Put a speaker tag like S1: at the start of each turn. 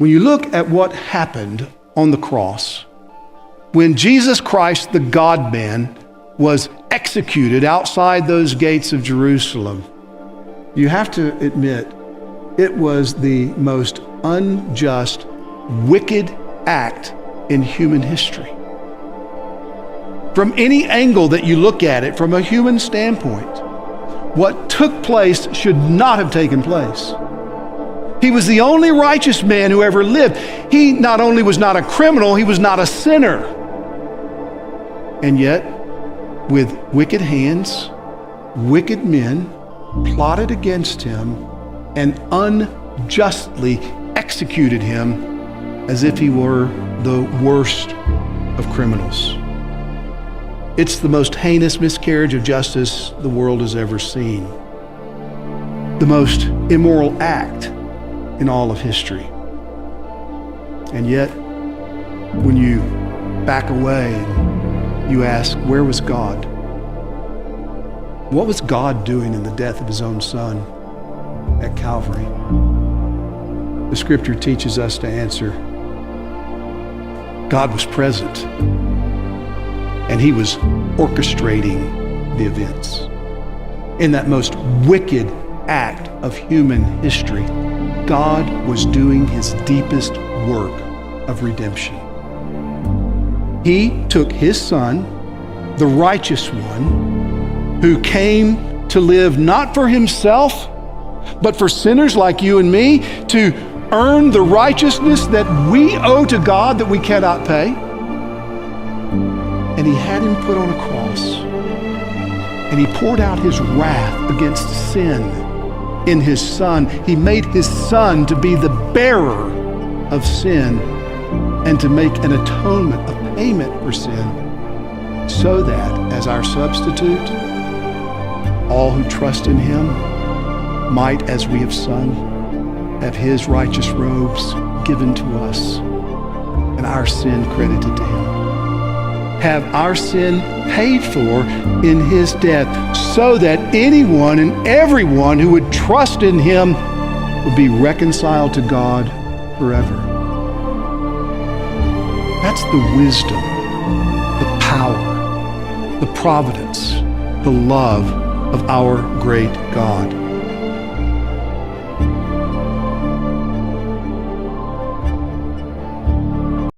S1: When you look at what happened on the cross, when Jesus Christ, the God-man, was executed outside those gates of Jerusalem, you have to admit it was the most unjust, wicked act in human history. From any angle that you look at it, from a human standpoint, what took place should not have taken place. He was the only righteous man who ever lived. He not only was not a criminal, he was not a sinner. And yet, with wicked hands, wicked men plotted against him and unjustly executed him as if he were the worst of criminals. It's the most heinous miscarriage of justice the world has ever seen. The most immoral act in all of history. And yet, when you back away and you ask, where was God? What was God doing in the death of his own son at Calvary? The scripture teaches us to answer, God was present, and he was orchestrating the events. In that most wicked act of human history, God was doing his deepest work of redemption. He took his son, the righteous one, who came to live not for himself, but for sinners like you and me, to earn the righteousness that we owe to God that we cannot pay. And he had him put on a cross. And he poured out his wrath against sin in his son. He made his son to be the bearer of sin and to make an atonement, a payment for sin, so that as our substitute, all who trust in him might, as we have sung, have his righteous robes given to us and our sin credited to him. Have our sin paid for in his death, so that anyone and everyone who would trust in him would be reconciled to God forever. That's the wisdom, the power, the providence, the love of our great God.